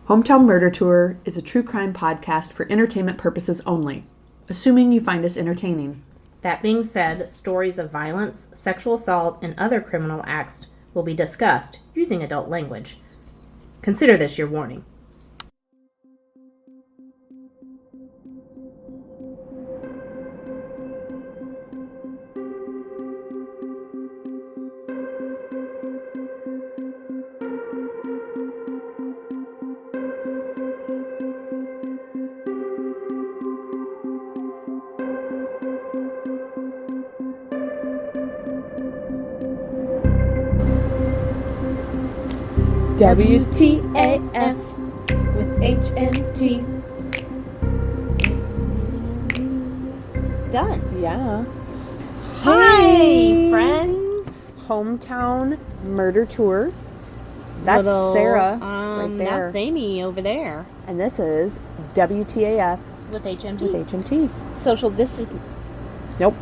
Hometown Murder Tour is a true crime podcast for entertainment purposes only, assuming you find us entertaining. That being said, stories of violence, sexual assault, and other criminal acts will be discussed using adult language. Consider this your warning. WTAF with HMT. Done. Yeah. Hi, friends. Hometown Murder Tour. That's Little, Sarah right there. That's Amy over there. And this is WTAF With HMT. with HMT. Social distance. Nope.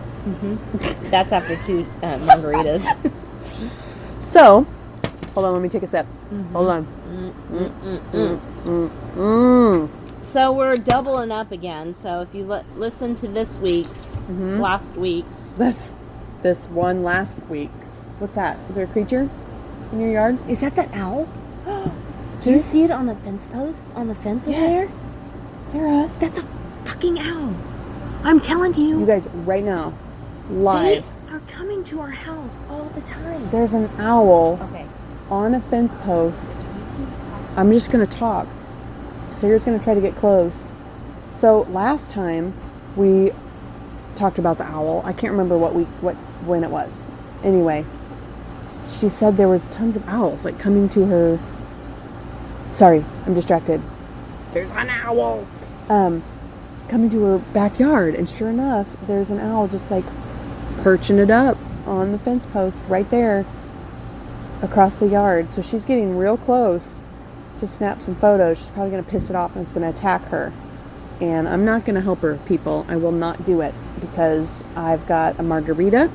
That's after two margaritas. So, hold on, let me take a sip. Hold on. So we're doubling up again. So if you listen to this week's, last week's. This one last week. What's that? Is there a creature in your yard? Is that that owl? Do you see it on the fence post? On the fence over Yes. there? Sarah. That's a fucking owl. I'm telling you. You guys, right now, live, They are coming to our house all the time. there's an owl Okay. on a fence post. I'm just going to talk. Sarah's going to try to get close. So last time we talked about the owl. I can't remember when it was. Anyway, she said there was tons of owls like coming to her. Sorry, I'm distracted. There's an owl coming to her backyard, and sure enough, there's an owl just like perching it up on the fence post right there across the yard. So she's getting real close to snap some photos. She's probably going to piss it off and it's going to attack her. And I'm not going to help her, people. I will not do it because I've got a margarita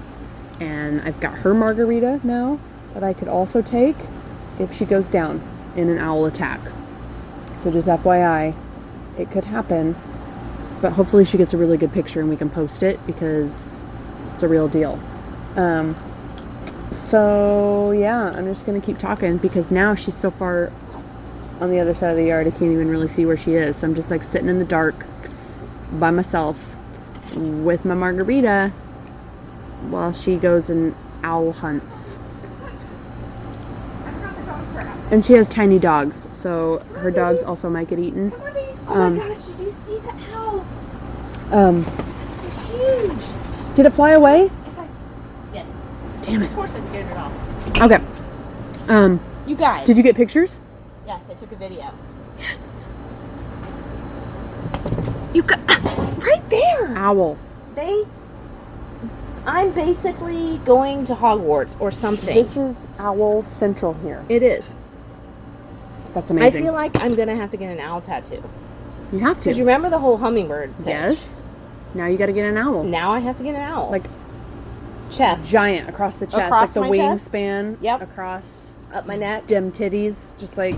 and I've got her margarita now that I could also take if she goes down in an owl attack. So just FYI, it could happen, but hopefully she gets a really good picture and we can post it because it's a real deal. So yeah, I'm just going to keep talking because now she's so far on the other side of the yard, I can't even really see where she is. So I'm just like sitting in the dark by myself with my margarita while she goes and owl hunts. And she has tiny dogs, so her dogs also might get eaten. Oh my gosh, did you see that owl? It's huge. Did it fly away? It's like, yes. Damn it. Of course I scared it off. Okay. You guys. Did you get pictures? Yes, I took a video. Yes. You got right there. Owl. I'm basically going to Hogwarts or something. This is Owl Central here. It is. That's amazing. I feel like I'm gonna have to get an owl tattoo. You have to. Because you remember the whole hummingbird sitch? Yes. Now you got to get an owl. Now I have to get an owl. Like chest. giant across the chest, Across like my the chest? wingspan. Yep. Across Up my neck. dim titties, just like.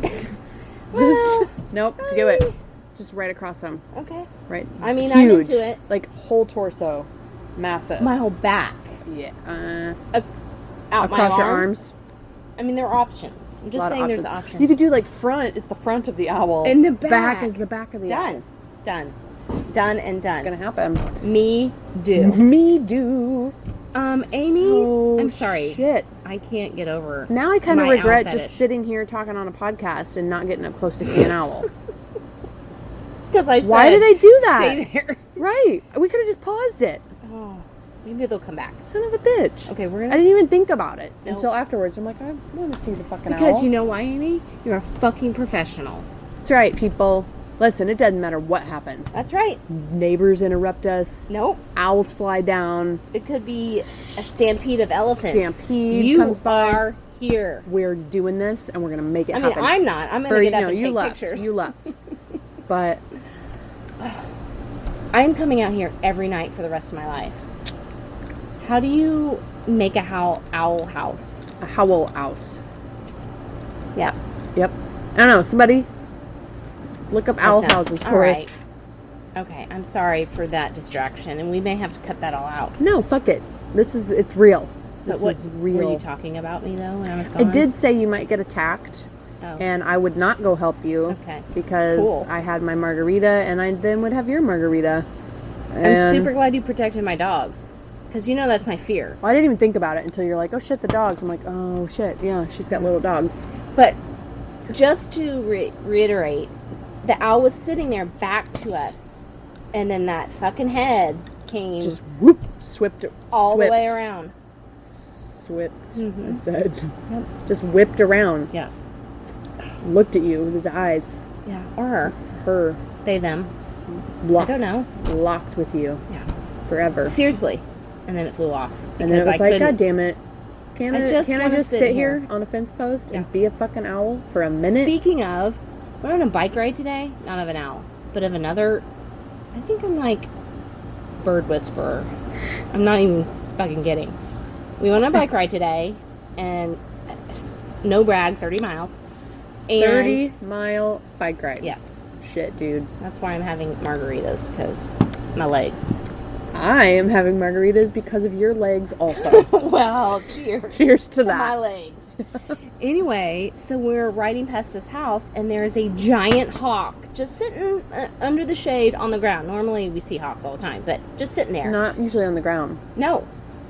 Well, Nope. Do it. Just right across them. Okay. Right. I mean, I'm Huge. into it. Like whole torso, massive. My whole back. Yeah. Out my Across your arms. arms. I mean, there are options. I'm just saying there's options. You could do like front is the front of the owl. And the back. is the back of the owl. Done. Done and done. It's gonna happen. Me do. Me do. Amy, So I'm sorry. Shit. I can't get over. Now I kind of my regret owl just fetish. sitting here talking on a podcast and not getting up close to see an owl. Because I said, Why did I do that? Stay there. Right. We could have just paused it. Oh, maybe they'll come back. Son of a bitch. Okay, we're I gonna. didn't even think about it Nope. until afterwards. I'm like, I want to see the fucking Because owl. you know why, Amy? You're a fucking professional. That's right, people. Listen, it doesn't matter what happens. That's right. Neighbors interrupt us. Nope. Owls fly down. It could be a stampede of elephants. Stampede you comes by. are here. We're doing this, and we're gonna make it I mean, happen. I'm not. I'm going to get up and you take left. pictures. You left. But I'm coming out here every night for the rest of my life. How do you make a owl house? a howl house. Yes. Yep. I don't know. Somebody Look up owl houses All for right. us. Okay, I'm sorry for that distraction, and we may have to cut that all out. No, fuck it. It's real. But This what is real. were you talking about me though when I was I gone? did say you might get attacked, Oh. and I would not go help you. Okay. Because Cool. I had my margarita, and I then would have your margarita. I'm And- super glad you protected my dogs, because you know that's my fear. Well, I didn't even think about it until you're like, oh shit, the dogs. I'm like, oh shit, yeah, she's got little dogs. But just to reiterate, the owl was sitting there back to us, and then that fucking head came Just whoop, swipped all the way around. Swipped, Mhm. I said. Yep. Just whipped around. Yeah. Looked at you with his eyes. Yeah. Or her. Her. They, them. Locked. I don't know. Locked with you. Yeah. Forever. Seriously. And then it flew off. And then it was I like, couldn't- God damn it. Can I just wanna sit here on a fence post and be a fucking owl for a minute? Speaking of, we're on a bike ride today. Not of an owl, but of another. I think I'm like bird whisperer. I'm not even fucking kidding. We went on a bike ride today, and no brag, 30 miles. And 30-mile bike ride. yes, Shit, dude. that's why I'm having margaritas, because my legs. I am having margaritas because of your legs also. Well, cheers. Cheers to my that. legs. Anyway, so we're riding past this house, and there's a giant hawk just sitting under the shade on the ground. Normally we see hawks all the time, but just sitting there. Not usually on the ground. No,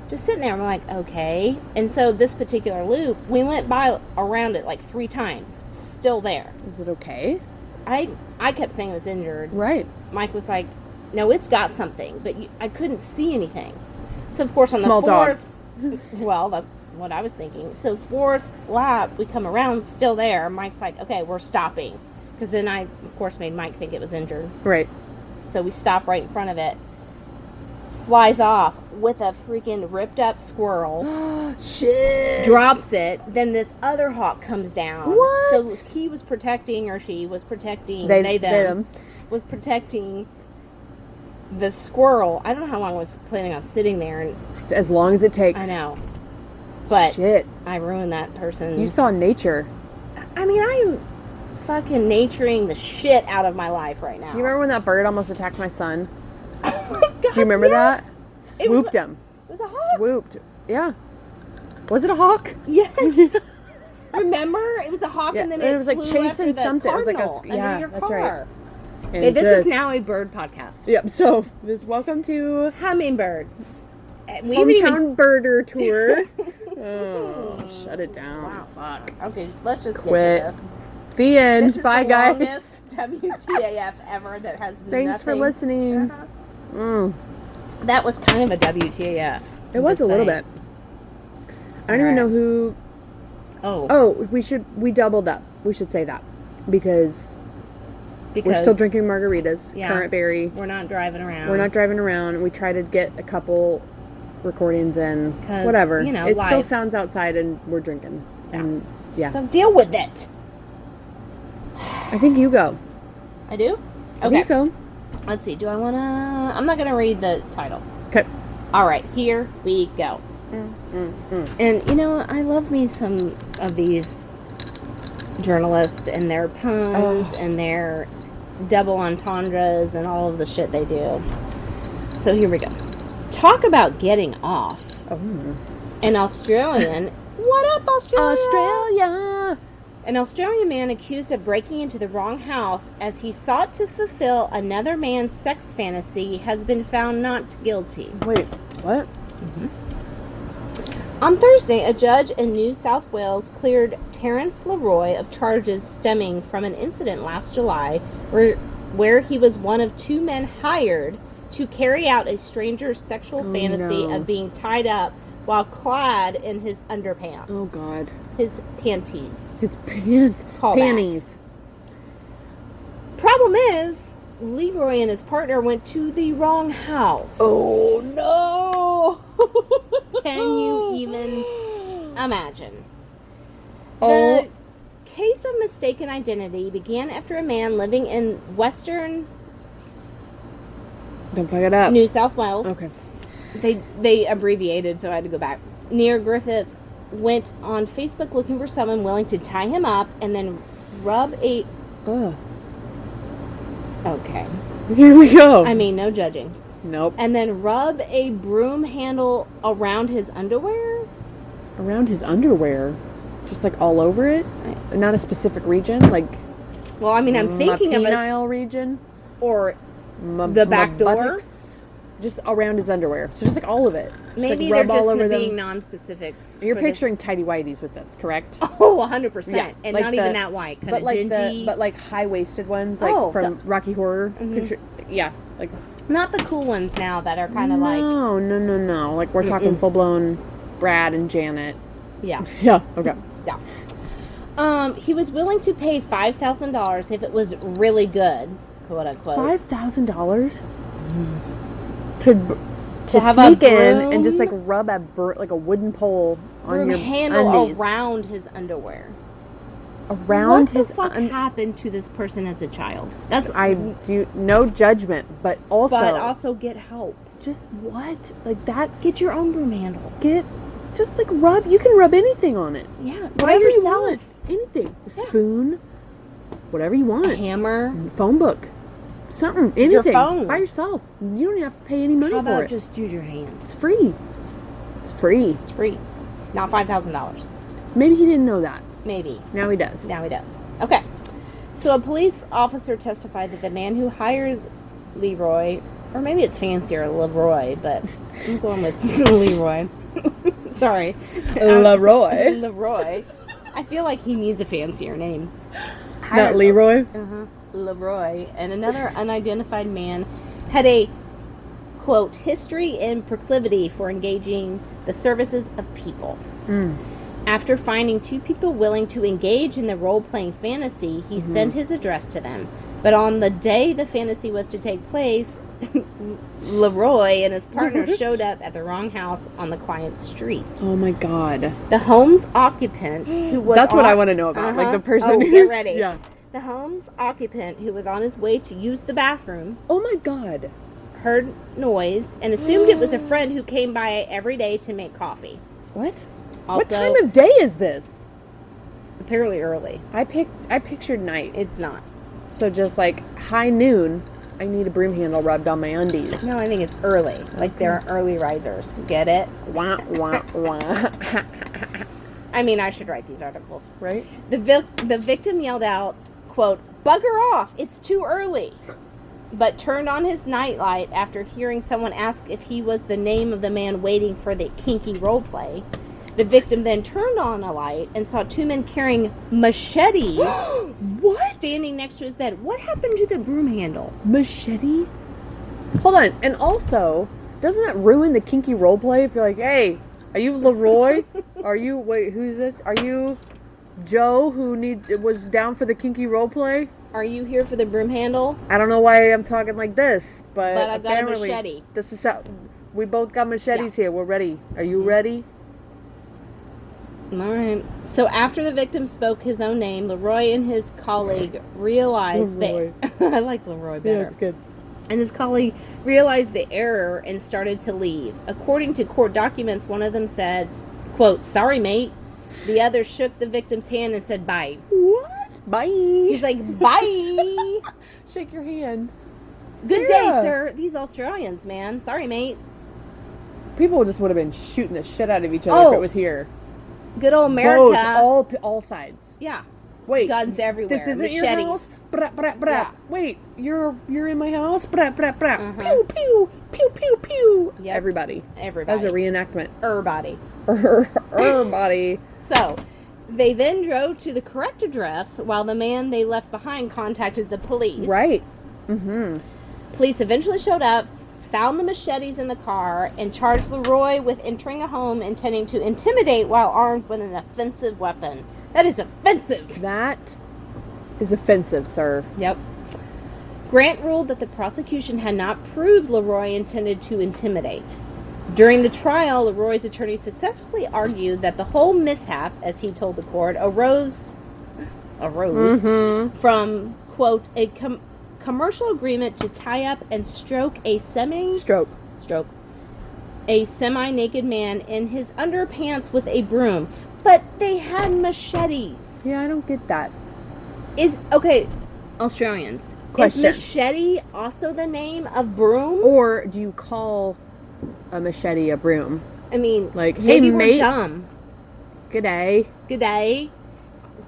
just sitting there. I'm like, okay. And so this particular loop, we went by around it like 3 times. Still there. Is it okay? I kept saying it was injured. Right. Mike was like, no, it's got something, but I couldn't see anything. So of course on Small the dog. 4th, well, that's what I was thinking. So 4th lap, we come around, still there. Mike's like, okay, we're stopping. Because then I, of course, made Mike think it was injured. Right. So we stop right in front of it. Flies off with a freaking ripped up squirrel. Shit. Drops it. Then this other hawk comes down. What? So he was protecting, or she was protecting, They them, was protecting the squirrel. I don't know how long I was planning on sitting there. And As long as it takes. I know. But Shit. I ruined that person. You saw nature. I mean, I'm fucking naturing the shit out of my life right now. Do you remember when that bird almost attacked my son? Oh my God, Do you remember yes! that? It was Swooped him. It was a hawk. Swooped. Yeah. Was it a hawk? Yes. Remember? It was a hawk, Yeah, and then and it it was like flew chasing after the something. It was like a cardinal yeah, under your that's car. right. And Okay, this is just- now a bird podcast. Yep. So this welcome to Hummingbirds. We haven't Hometown Birder Tour. Oh, shut it down. Wow. Fuck. Okay, let's just Quit. get to this. The end. This is Bye, the guys. longest WTAF ever that has Thanks for nothing. listening. Uh-huh. That was kind of a WTAF. It was a little bit. I don't even know who. Oh, we doubled up. We should say that because we're still drinking margaritas. Yeah. Currant berry. We're not driving around. We're not driving around. We try to get a couple recordings in. 'Cause, Whatever. you know, it still life. sounds outside, and we're drinking. And yeah, So deal with it. I think you go. I do? I think so. Let's see. Do I want to... I'm not going to read the title. Okay. All right. Here we go. And, you know, I love me some of these journalists and their puns and their double entendres and all of the shit they do. So here we go. Talk about getting off. An Australian... What up, Australia? Australia. An Australian man accused of breaking into the wrong house as he sought to fulfill another man's sex fantasy has been found not guilty. Wait, what? On Thursday, a judge in New South Wales cleared Terence Leroy of charges stemming from an incident last July where he was one of 2 men hired to carry out a stranger's sexual fantasy no. of being tied up while clad in his underpants. Oh God. His panties. His Call panties. Problem is, Leroy and his partner went to the wrong house. Oh no. Can you even imagine? Oh. The case of mistaken identity began after a man living in western Don't fuck it up. New South Wales. Okay. They abbreviated, so I had to go back. Near Griffith, went on Facebook looking for someone willing to tie him up and then rub a... Ugh. Okay. Here we go. I mean, no judging. Nope. And then rub a broom handle around his underwear? Around his underwear? Just like all over it? Not a specific region? Like Well, I mean, I'm thinking of a... penile region? Or the back door? Buttocks? Just around his underwear. So just like all of it. Just Maybe like they're rub all just over being them. non-specific. You're for this. picturing tidy whities with this, correct? Oh, 100%. Yeah, And like not the- even that white. Kind But of like dingy. but like high-waisted ones, like Oh, from Rocky Horror. Picture, yeah, like Not the cool ones now that are kind of like... no. Like we're talking full-blown Brad and Janet. Yeah. Yeah. Okay. Yeah. He was willing to pay $5,000 if it was really good, quote unquote. $5,000 to have a sneak in broom? and just like rub like a wooden pole on Broom your handle undies. around his underwear. Around What the his fuck happened to this person as a child? That's I do no judgment, but also get help. just what like that's Get your own broom handle. just like rub. You can rub anything on it. Yeah, by Whatever you yourself. want. Anything. A spoon. Whatever you A want. hammer. Phone book. Something. Anything. phone. By yourself. You don't have to pay any money How for about it. just use your hand? It's free. It's free. It's free. Not $5,000. Maybe he didn't know that. Maybe. Now he does. Now he does. Okay. So a police officer testified that the man who hired Leroy, or maybe it's fancier, Leroy, but I'm going with Leroy. Sorry. Leroy. Leroy. I feel like he needs a fancier name. Not Leroy. Leroy and another unidentified man had a, quote, history and proclivity for engaging the services of people. After finding two people willing to engage in the role-playing fantasy, he sent his address to them. But on the day the fantasy was to take place, Leroy and his partner showed up at the wrong house on the client's street. Oh my god. The home's occupant, who was That's what I want to know about. Like the person Get who's ready. Yeah. The home's occupant, who was on his way to use the bathroom, Oh my god. heard noise and assumed it was a friend who came by every day to make coffee. What? Also, What time of day is this? apparently early. I pictured night. It's not. So just like high noon, I need a broom handle rubbed on my undies. No, I think it's early. Like they're early risers. Get it? Wah, wah, wah. I mean, I should write these articles. Right? The victim yelled out, quote, "Bugger off, it's too early," but turned on his nightlight after hearing someone ask if he was the name of the man waiting for the kinky role play. The victim then turned on a light and saw two men carrying machetes standing next to his bed. What happened to the broom handle? Machete? Hold on. And also, doesn't that ruin the kinky role play if you're like, hey, are you Leroy? Wait, who's this? Are you Joe who was down for the kinky role play? Are you here for the broom handle? I don't know why I'm talking like this, but I've got a apparently machete. This is how we both got machetes here. We're ready. Are you ready? All right. So after the victim spoke his own name, Leroy and his colleague realized Leroy. that I like Leroy better. Yeah, it's good. And his colleague realized the error and started to leave. According to court documents, one of them said, quote, "Sorry, mate." The other shook the victim's hand and said, "Bye." What? Bye. He's like, "Bye." Shake your hand. Good day, Sarah. sir. These Australians, man. Sorry, mate. People just would have been shooting the shit out of each other if Oh. it was here. Good old America. Both, all sides. Yeah. Wait, Guns everywhere. This isn't your Machetes. house. Brat, brat, brat. Yeah. Wait, you're in my house. Brat, brat, brat. Uh-huh. Pew, pew, pew, pew, pew. Yep. Everybody. Everybody. That was a reenactment. Everybody. Everybody. So, they then drove to the correct address while the man they left behind contacted the police. Right. Police eventually showed up, found the machetes in the car, and charged Leroy with entering a home intending to intimidate while armed with an offensive weapon. That is offensive. That is offensive, sir. Yep. Grant ruled that the prosecution had not proved Leroy intended to intimidate. During the trial, Leroy's attorney successfully argued that the whole mishap, as he told the court, arose from, quote, a commercial agreement to tie up and stroke a semi-naked man in his underpants with a broom. But they had machetes. Yeah, I don't get that. Australians. Question. Is Machete also the name of brooms? Or do you call a machete a broom? I mean, Like, hey, maybe mate. we're dumb. G'day. Good day.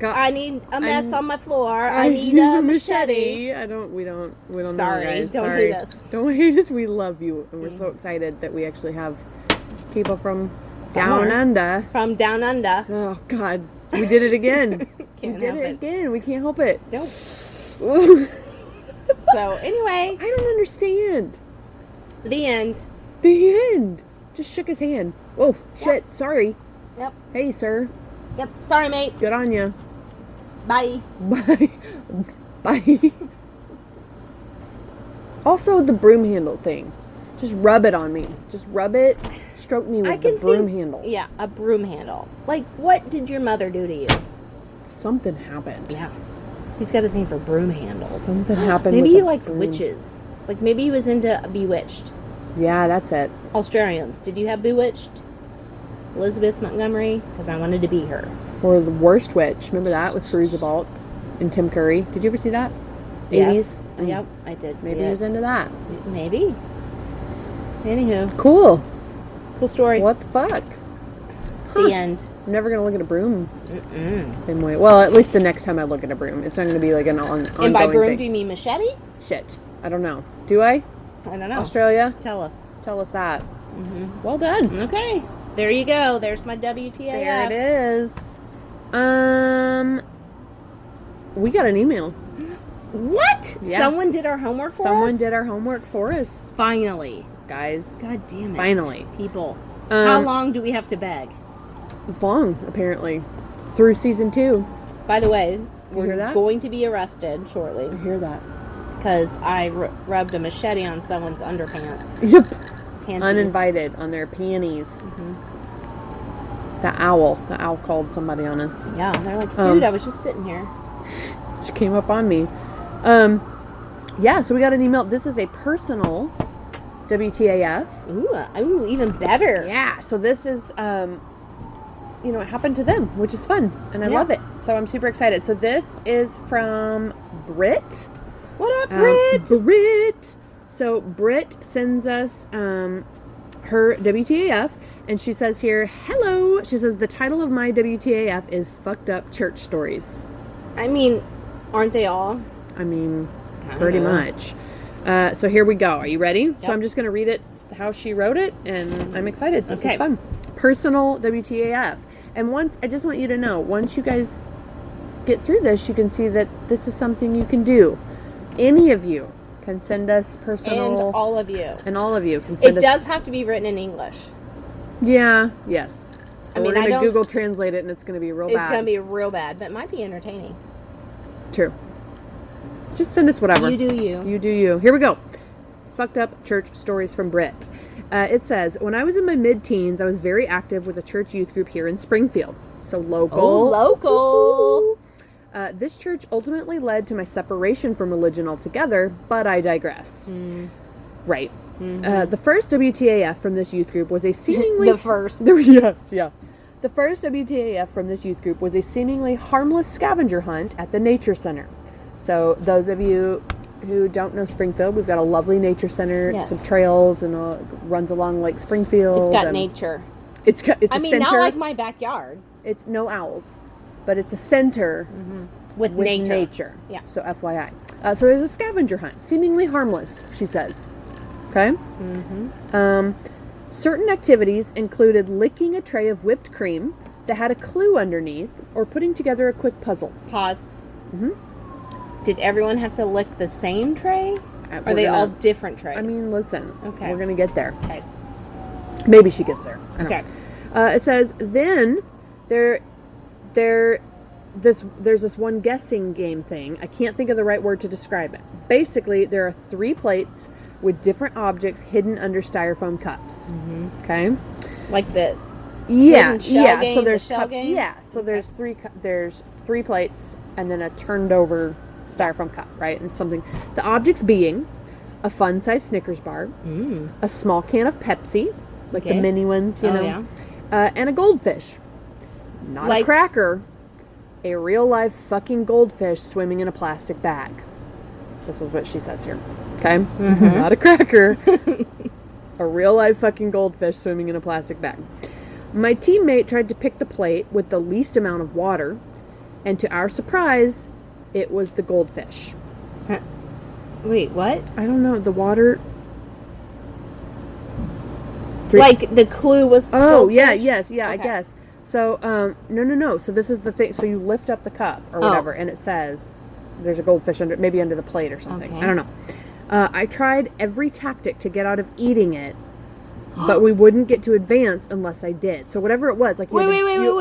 I need a mess I'm- on my floor. I need a machete. We don't Sorry, know, guys. don't Sorry. hate us. Don't hate us. We love you. And we're so excited that we actually have people from down under. From down under. Oh, God. We did it again. We Can't did help it it. again. We can't help it. Nope. I So, anyway, don't understand. the end. The end. Just shook his hand. Oh, shit. Sorry. Yep. Hey, sir. Yep. Sorry, mate. Good on ya. Bye. Bye. Bye. Also, the broom handle thing. Just rub it on me. Just rub it. Stroke me with the broom handle. Yeah, a broom handle. Like, what did your mother do to you? Something happened. Yeah. He's got a thing for broom handles. Something happened. Maybe with he the likes broom. witches. Like, maybe he was into Bewitched. Yeah, that's it. Australians. Did you have Bewitched? Elizabeth Montgomery? Because I wanted to be her. Or the worst witch. Remember that with Feruza Balk and Tim Curry? Did you ever see that? Yes. 80s? Yep, I did see Maybe he it. was into that. Maybe. Anywho, Cool. cool story. What the fuck? The end. I'm never gonna look at a broom same way. Well, at least the next time I look at a broom, it's not gonna be like an ongoing And by broom, thing. do you mean machete? Shit. I don't know. Do I? I don't know. Australia? Tell us. Tell us that. Well done. Okay. There you go. There's my WTAF. There it is. We got an email. What? Yeah. Someone did our homework for us? Someone did our homework for us, Finally. guys. God damn it. Finally. People. How Um, long do we have to beg? Long, apparently. Through season 2. By the way, hear we're that? going to be arrested shortly I hear that. because I rubbed a machete on someone's underpants. Yep. Panties. Uninvited on their panties. The owl. The owl called somebody on us. Yeah, they're like, dude, I was just sitting here. She came up on me. Yeah, so we got an email. This is a personal WTAF. Ooh, even better. Yeah, so this is, it happened to them, which is fun, and I Yeah. love it. So I'm super excited. So this is from Britt. What up, Britt? Britt. So Britt sends us her WTAF, and she says here, hello. She says, the title of my WTAF is Fucked Up Church Stories. I mean, aren't they all? I mean, pretty much. So here we go. Are you ready? So Yep. I'm just going to read it how she wrote it, and I'm excited. This Okay. is fun. Personal WTAF. And I just want you to know, once you guys get through this, you can see that this is something you can do. Any of you can send us personal. And all of you. And all of you can send It us. does have to be written in English. Yeah, yes. I We're mean, I going to don't- Google Translate it, and it's going to be real bad. It's going to be real bad, but it might be entertaining. True. Just send us whatever. You do you. You do you. Here we go. Fucked up church stories from Britt. It says, when I was in my mid-teens, I was very active with a church youth group here in Springfield. So local. Oh, local. This church ultimately led to my separation from religion altogether, but I digress. Right. The first WTAF from this youth group was a seemingly... The first. Yeah. The first WTAF from this youth group was a seemingly harmless scavenger hunt at the nature center. So those of you who don't know Springfield, we've got a lovely nature center, Yes. some trails, and runs along Lake Springfield. It's got and nature. It's a I mean, center. not like my backyard. It's no owls, but it's a center With with nature. nature. Yeah. So FYI. So there's a scavenger hunt, seemingly harmless, she says. Okay. Certain activities included licking a tray of whipped cream that had a clue underneath, or putting together a quick puzzle. Pause. Did everyone have to lick the same tray? We're Are they gonna- all different trays? I mean, listen. Okay. We're gonna get there. okay. Maybe she gets there. I don't Okay. know. It says then there's this one guessing game thing. I can't think of the right word to describe it. Basically, there are 3 plates with different objects hidden under styrofoam cups. Okay. Like the Yeah. hidden shell Yeah. game, So the there's shell cups. game? Yeah. So there's 3 plates and then a turned over styrofoam cup, right? And something. The objects being a fun-sized Snickers bar, a small can of Pepsi, like the Okay. mini ones, you Oh, know, and a goldfish. Not a Like- cracker. A real live fucking goldfish swimming in a plastic bag. This is what she says here. Okay? Not a cracker. A real life fucking goldfish swimming in a plastic bag. My teammate tried to pick the plate with the least amount of water, and to our surprise, it was the goldfish. Wait, what? I don't know. The water... Like the clue was goldfish? Goldfish? Yeah, I guess. So, no. So this is the thing. So you lift up the cup or whatever, and it says there's a goldfish maybe under the plate or something. Okay. I don't know. I tried every tactic to get out of eating it, but we wouldn't get to advance unless I did. So whatever it was, like Wait,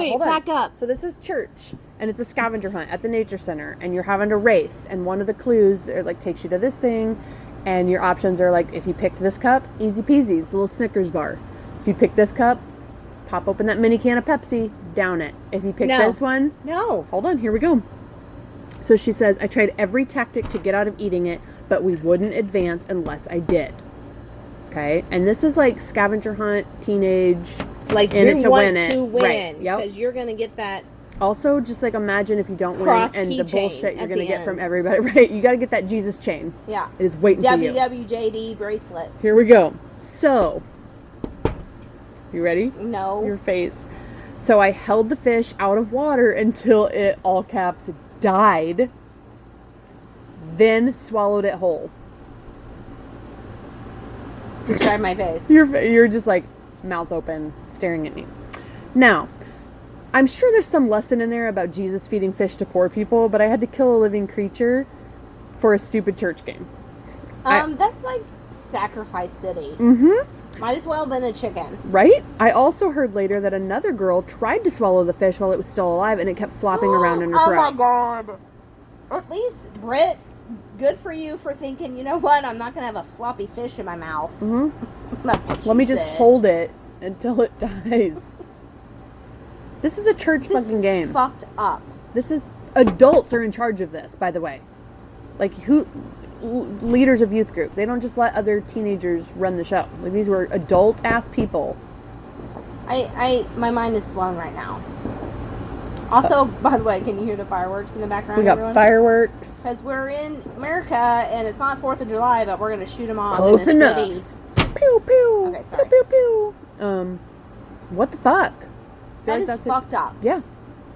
hold on. back up. So this is church, and it's a scavenger hunt at the nature center, and you're having to race, and one of the clues like takes you to this thing. And your options are like, if you picked this cup, easy peasy. It's a little Snickers bar. If you pick this cup, pop open that mini can of Pepsi, down it. If you pick this one... No. Hold on, here we go. So she says, I tried every tactic to get out of eating it, but we wouldn't advance unless I did. Okay? And this is like scavenger hunt, teenage... Like, in you it to want win it. to win. Right. Yep. Because you're going to get that... Also, just like imagine if you don't win Cross and the keychain bullshit you're at going to the get from end. everybody. Right? You got to get that Jesus chain. Yeah. It is waiting for you. WWJD bracelet. Here we go. So... You ready? No. Your face. So I held the fish out of water until it, all caps, died. Then swallowed it whole. Describe my face. You're just like mouth open, staring at me. Now, I'm sure there's some lesson in there about Jesus feeding fish to poor people, but I had to kill a living creature for a stupid church game. That's like Sacrifice City. Mm-hmm. Might as well have been a chicken. Right? I also heard later that another girl tried to swallow the fish while it was still alive, and it kept flopping around in her throat. Oh my god. At least, Britt, good for you for thinking, you know what, I'm not going to have a floppy fish in my mouth. Mm-hmm. That's what Let she me just said. hold it until it dies. This is a church This fucking is game. fucked up. This is... Adults are in charge of this, by the way. Like, leaders of youth group. They don't just let other teenagers run the show. Like, these were adult-ass people. My mind is blown right now. Also, by the way, can you hear the fireworks in the background, We got everyone? fireworks. Because we're in America, and it's not 4th of July, but we're going to shoot them off Close in the enough. city. Pew, pew. Okay, sorry. Pew, pew, pew. What the fuck? I feel That is that's fucked up. Yeah.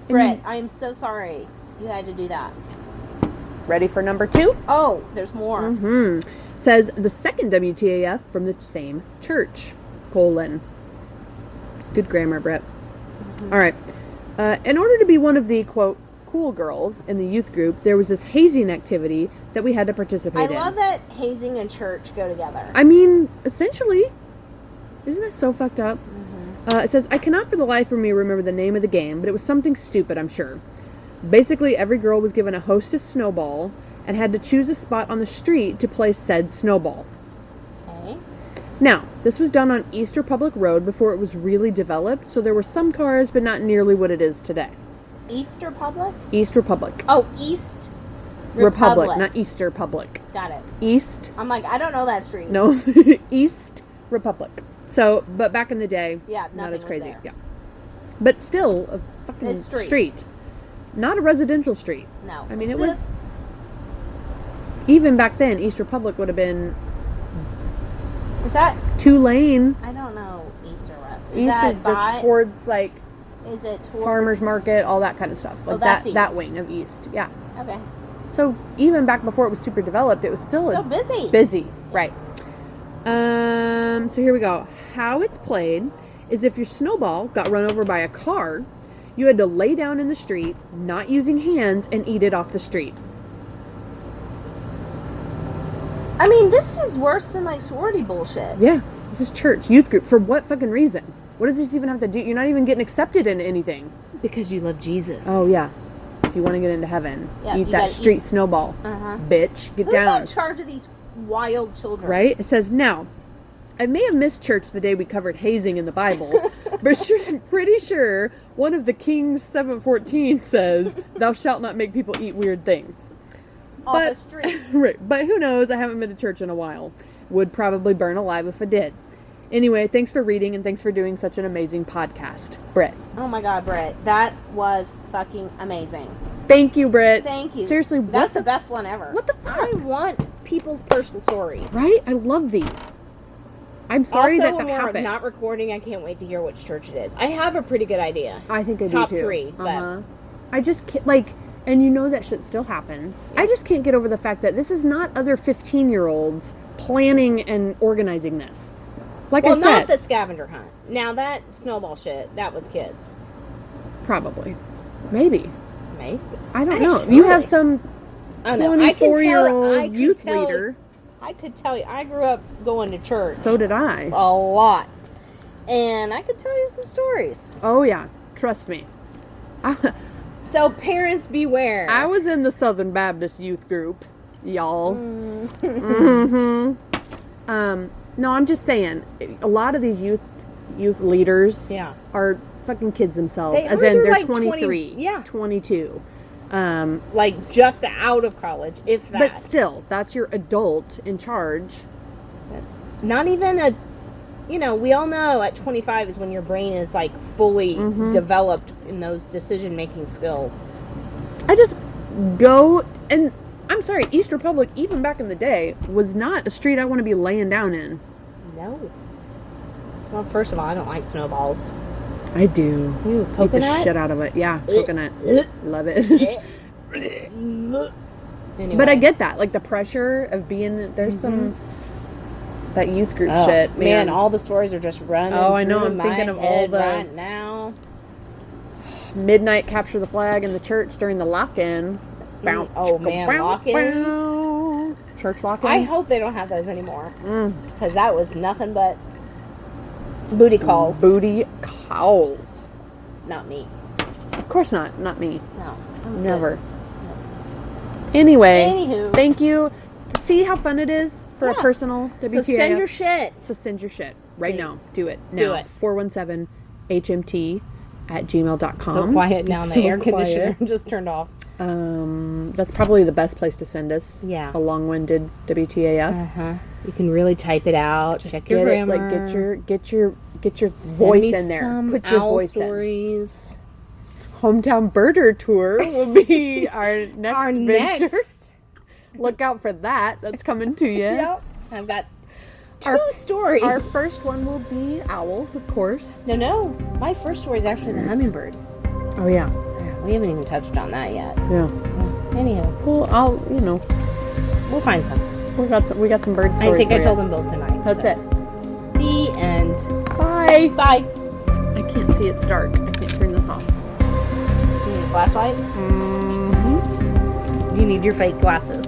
Britt, I am so sorry you had to do that. Ready for number 2? Oh, there's more. Mm-hmm. Says the second WTAF from the same church. : Good grammar, Brett. Mm-hmm. All right. In order to be one of the, quote, cool girls in the youth group, there was this hazing activity that we had to participate I in. love that hazing and church go together. I mean, essentially. Isn't that so fucked up? Mm-hmm. It says, I cannot for the life of me remember the name of the game, but it was something stupid, I'm sure. Basically, every girl was given a hostess snowball and had to choose a spot on the street to play said snowball. Okay. Now, this was done on East Republic Road before it was really developed, so there were some cars, but not nearly what it is today. East Republic? East Republic. Oh, East Republic, not Easter Public. Got it. East. I'm like, I don't know that street. No, East Republic. So, but back in the day, Yeah, not nothing as was crazy. there. Yeah. But still, a fucking It's street. street. Not a residential street. No. I mean, it It's was... Even back then, East Republic would have been Is that... 2-lane. I don't know East or West. Is East that is this towards, like, Is it towards... farmer's market, all that kind of stuff. Like Oh, that's that east. wing of East. Yeah. Okay. So even back before it was super developed, it was still So busy. busy, right? So here we go. How it's played is if your snowball got run over by a car, you had to lay down in the street, not using hands, and eat it off the street. I mean, this is worse than, like, sorority bullshit. Yeah, this is church, youth group. For what fucking reason? What does this even have to do? You're not even getting accepted into anything. Because you love Jesus. Oh yeah, if you want to get into heaven, Yeah, eat you that gotta street eat. snowball, Uh-huh. bitch. Get Who's down. in charge of these wild children? Right? It says, now, I may have missed church the day we covered hazing in the Bible, but pretty sure one of the Kings 7:14 says, thou shalt not make people eat weird things. Off the street. Right. But who knows? I haven't been to church in a while. Would probably burn alive if I did. Anyway, thanks for reading and thanks for doing such an amazing podcast. Britt. Oh my god, Britt. That was fucking amazing. Thank you, Britt. Thank you. Seriously, That's the best one ever. What the fuck? I want people's personal stories. Right? I love these. I'm sorry Also, that when we're happened. not recording, I can't wait to hear which church it is. I have a pretty good idea. I think I Top do too. 3, but I just can't, like, and you know that shit still happens. I just can't get over the fact that this is not other 15-year-olds planning and organizing this. Like I said. Well, not the scavenger hunt. Now that Snowball shit, that was kids. Probably. Maybe. Maybe. I don't know. Surely. You have some I know. I can tell- 24-year-old youth leader. I could tell you, I grew up going to church. So did I. A lot. And I could tell you some stories. Oh, yeah. Trust me. So parents beware. I was in the Southern Baptist youth group, y'all. Mm-hmm. No, I'm just saying, a lot of these youth leaders are fucking kids themselves. They as are, in, they're they're like 23, 20, 22. Like just out of college, if that. But still, that's your adult in charge. Not even a, we all know at 25 is when your brain is like fully developed in those decision-making skills. I just go, and I'm sorry, East Republic, even back in the day, was not a street I want to be laying down in. No. Well, first of all, I don't like snowballs. I do. Ooh, Eat coconut? the shit out of it. Yeah, coconut. Love it. Anyway. But I get that. Like, the pressure of being, there's some, that youth group shit, man. all the stories are just running. Oh, I know. through I'm my thinking of all head the right now. midnight capture the flag in the church during the lock-in. Bow, Oh, man, bow, lock-ins. bow. Church lock-ins. I hope they don't have those anymore. Because that was nothing but booty calls. Booty calls. Not me. Of course not. Not me. No. that was Never. good. Anyway, Anywho. thank you. See how fun it is for a Yeah. personal WTAF? So send your shit. So send your shit right Please. now. Do it now. Do it. 417HMT@gmail.com. So quiet now. It's The so air conditioner quiet. just turned off. That's probably the best place to send us. Yeah. A long-winded WTAF. You can really type it out. Just check get your it. grammar. Like get your Send voice me in there. some Put your owl voice stories. in. Hometown birder tour will be our next venture. Look out for that. That's coming to you. Yep. I've got two stories. Our first one will be owls, of course. No. My first story is actually the hummingbird. Oh yeah. We haven't even touched on that yet. Yeah. Anyhow, Well, we'll find some. we got some bird stories. I think I for told you. them both tonight. That's so. it. The end. Bye. Bye. I can't see. It's dark. I can't turn this off. Do you need a flashlight? Mm-hmm. You need your fake glasses.